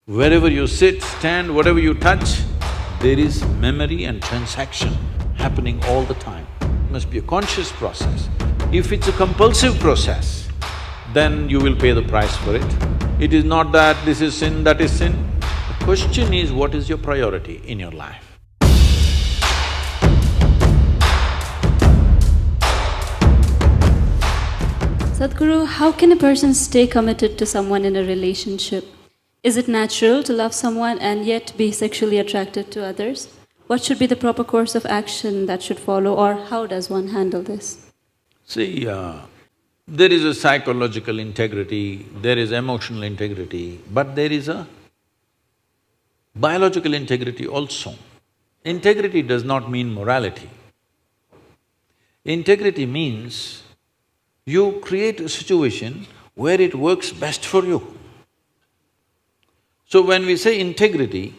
Wherever you sit, stand, whatever you touch, there is memory and transaction happening all the time. It must be a conscious process. If it's a compulsive process, then you will pay the price for it. It is not that this is sin, that is sin. The question is, what is your priority in your life? Sadhguru, how can a person stay committed to someone in a relationship? Is it natural to love someone and yet be sexually attracted to others? What should be the proper course of action that should follow, or how does one handle this? See, there is a psychological integrity, there is emotional integrity, but there is a biological integrity also. Integrity does not mean morality. Integrity means you create a situation where it works best for you. So when we say integrity,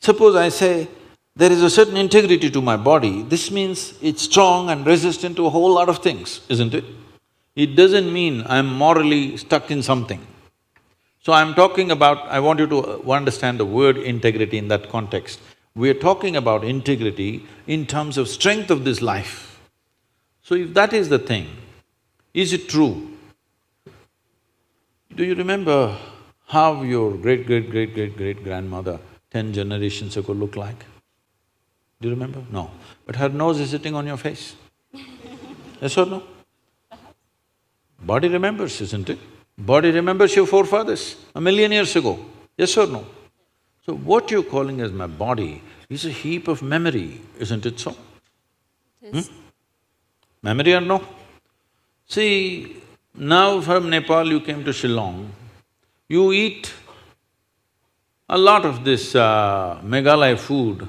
suppose I say, there is a certain integrity to my body, this means it's strong and resistant to a whole lot of things, isn't it? It doesn't mean I'm morally stuck in something. So I'm talking about… I want you to understand the word integrity in that context. We're talking about integrity in terms of strength of this life. So if that is the thing, is it true? Do you remember how your great-great-great-great-great-grandmother 10 generations ago looked like? Do you remember? No. But her nose is sitting on your face. Yes or no? Body remembers, isn't it? Body remembers your forefathers 1,000,000 years ago. Yes or no? So what you're calling as my body is a heap of memory, isn't it so? Yes. Memory or no? See, now from Nepal you came to Shillong, you eat a lot of this Meghalaya food,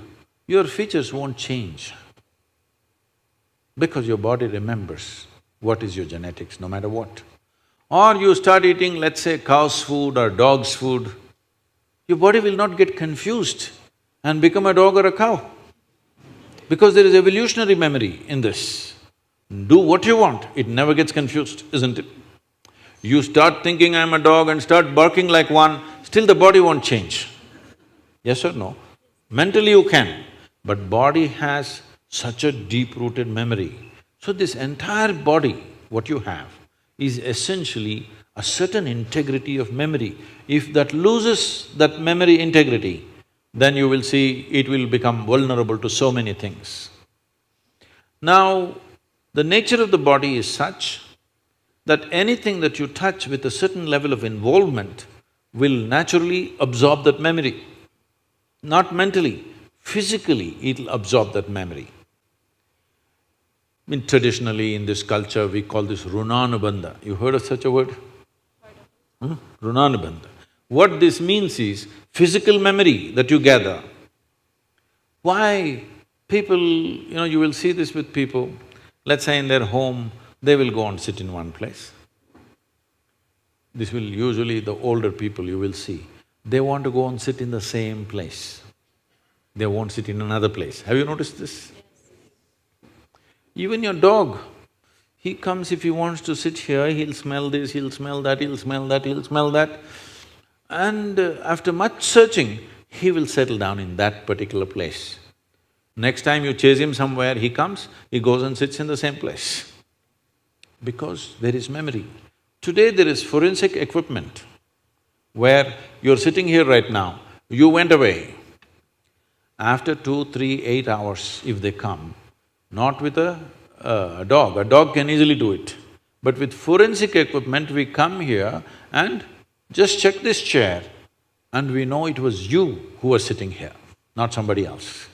your features won't change because your body remembers what is your genetics, no matter what. Or you start eating, let's say, cow's food or dog's food, your body will not get confused and become a dog or a cow because there is evolutionary memory in this. Do what you want, it never gets confused, isn't it? You start thinking I'm a dog and start barking like one, still the body won't change. Yes or no? Mentally you can, but body has such a deep-rooted memory. So this entire body, what you have, is essentially a certain integrity of memory. If that loses that memory integrity, then you will see it will become vulnerable to so many things. Now, the nature of the body is such that anything that you touch with a certain level of involvement will naturally absorb that memory. Not mentally, physically it'll absorb that memory. Traditionally in this culture, we call this runanubandha. You heard of such a word? Runanubandha. What this means is physical memory that you gather. Why people… you will see this with people, let's say in their home, they will go and sit in one place. This will usually the older people you will see, they want to go and sit in the same place. They won't sit in another place. Have you noticed this? Even your dog, he comes, if he wants to sit here, he'll smell this, he'll smell that, he'll smell that, he'll smell that. And after much searching, he will settle down in that particular place. Next time you chase him somewhere, he comes, he goes and sits in the same place. Because there is memory. Today there is forensic equipment where you're sitting here right now, you went away. After 2, 3, 8 hours, if they come, not with a dog can easily do it. But with forensic equipment, we come here and just check this chair and we know it was you who was sitting here, not somebody else.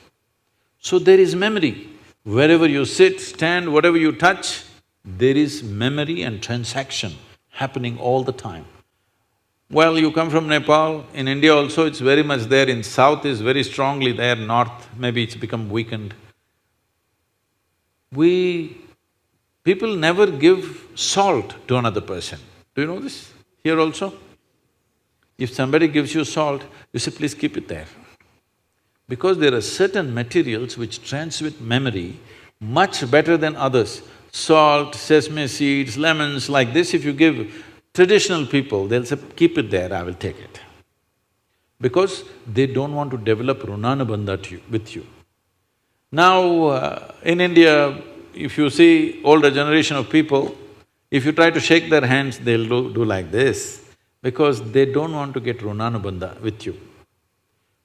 So there is memory. Wherever you sit, stand, whatever you touch, there is memory and transaction happening all the time. Well, you come from Nepal, in India also it's very much there, in south is very strongly there, north maybe it's become weakened. People never give salt to another person. Do you know this? Here also? If somebody gives you salt, you say, please keep it there. Because there are certain materials which transmit memory much better than others. Salt, sesame seeds, lemons, like this if you give traditional people, they'll say, keep it there, I will take it. because they don't want to develop runanabandha with you. Now, in India, if you see older generation of people, if you try to shake their hands, they'll do like this, because they don't want to get runanabandha with you.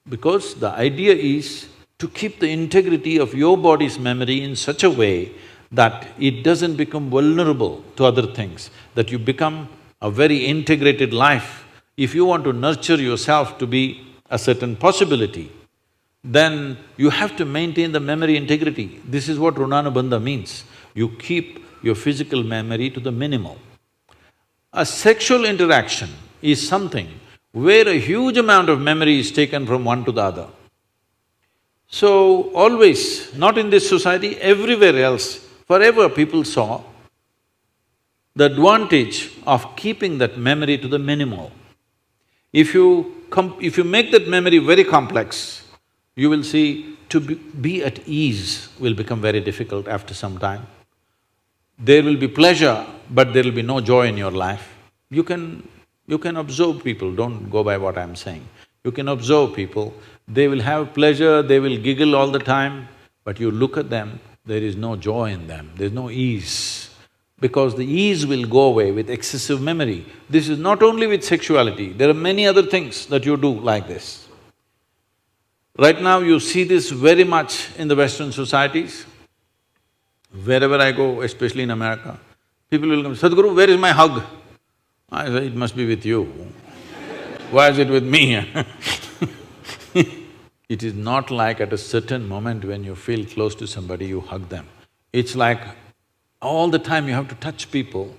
Because the idea is to keep the integrity of your body's memory in such a way that it doesn't become vulnerable to other things, that you become a very integrated life. If you want to nurture yourself to be a certain possibility, then you have to maintain the memory integrity. This is what runanabandha means. You keep your physical memory to the minimal. A sexual interaction is something where a huge amount of memory is taken from one to the other. So, always, not in this society, everywhere else, forever people saw the advantage of keeping that memory to the minimal. If you make that memory very complex, you will see to be at ease will become very difficult after some time. There will be pleasure, but there will be no joy in your life. You can observe people, don't go by what I'm saying. You can observe people, they will have pleasure, they will giggle all the time, but you look at them, there is no joy in them, there's no ease. Because the ease will go away with excessive memory. This is not only with sexuality, there are many other things that you do like this. Right now you see this very much in the Western societies. Wherever I go, especially in America, people will come, Sadhguru, where is my hug? I say, it must be with you. Why is it with me? It is not like at a certain moment when you feel close to somebody, you hug them. It's like all the time you have to touch people.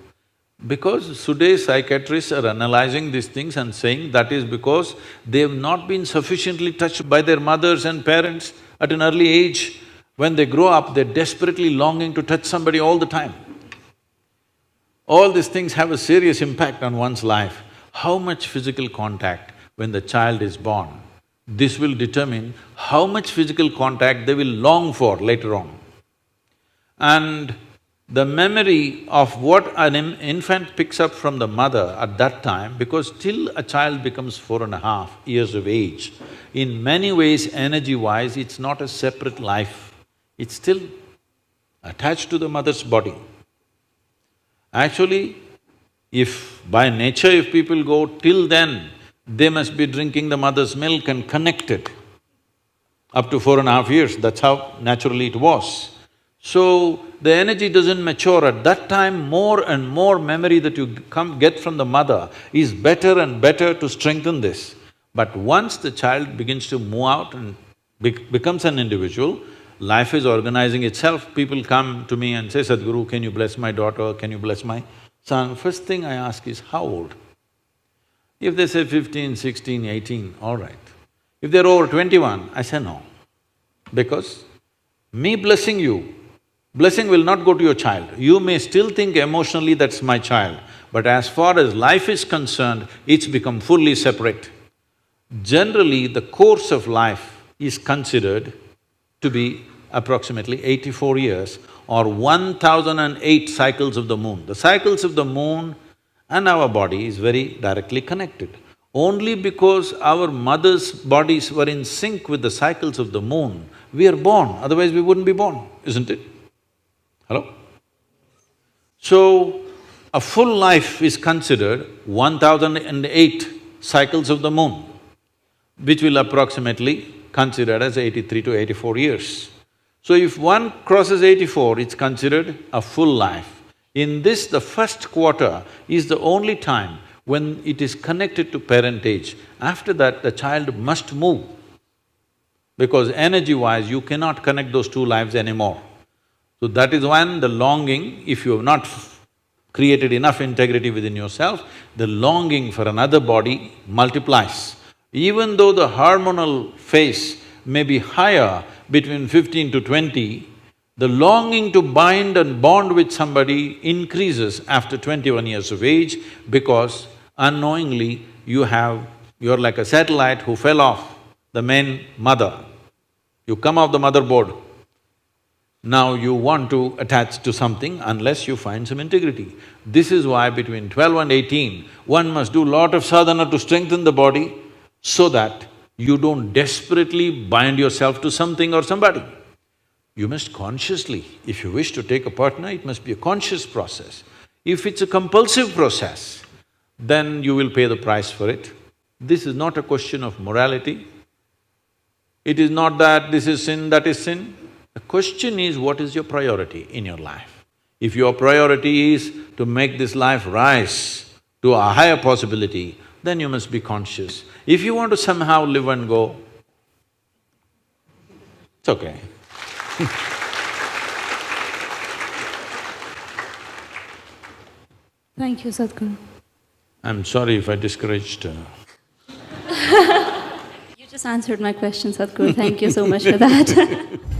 Because today's psychiatrists are analyzing these things and saying that is because they've not been sufficiently touched by their mothers and parents at an early age. When they grow up, they're desperately longing to touch somebody all the time. All these things have a serious impact on one's life. How much physical contact when the child is born, this will determine how much physical contact they will long for later on. And the memory of what an infant picks up from the mother at that time, because till a child becomes 4.5 years of age, in many ways, energy-wise, it's not a separate life, it's still attached to the mother's body. Actually, if by nature if people go till then, they must be drinking the mother's milk and connected up to 4.5 years, that's how naturally it was. So, the energy doesn't mature. At that time, more and more memory that you get from the mother is better and better to strengthen this. But once the child begins to move out and becomes an individual, life is organizing itself. People come to me and say, Sadhguru, can you bless my daughter, can you bless my son? First thing I ask is, how old? If they say 15, 16, 18, all right. If they're over 21, I say no. Because me blessing you, blessing will not go to your child. You may still think emotionally that's my child, but as far as life is concerned, it's become fully separate. Generally, the course of life is considered to be approximately 84 years or 1008 cycles of the moon. The cycles of the moon and our body is very directly connected. Only because our mother's bodies were in sync with the cycles of the moon, we are born, otherwise we wouldn't be born, isn't it? Hello? So, a full life is considered 1008 cycles of the moon, which will approximately considered as 83 to 84 years. So if one crosses 84, it's considered a full life. In this, the first quarter is the only time when it is connected to parentage. After that, the child must move, because energy-wise, you cannot connect those two lives anymore. So that is when the longing, if you have not created enough integrity within yourself, the longing for another body multiplies. Even though the hormonal phase may be higher between 15 to 20, the longing to bind and bond with somebody increases after 21 years of age, because unknowingly you're like a satellite who fell off the main mother. You come off the motherboard. Now you want to attach to something unless you find some integrity. This is why between 12 and 18, one must do lot of sadhana to strengthen the body, so that you don't desperately bind yourself to something or somebody. You must consciously, if you wish to take a partner, it must be a conscious process. If it's a compulsive process, then you will pay the price for it. This is not a question of morality. It is not that this is sin, that is sin. The question is, what is your priority in your life? If your priority is to make this life rise to a higher possibility, then you must be conscious. If you want to somehow live and go, it's okay. Thank you, Sadhguru. I'm sorry if I discouraged You just answered my question, Sadhguru. Thank you so much for that.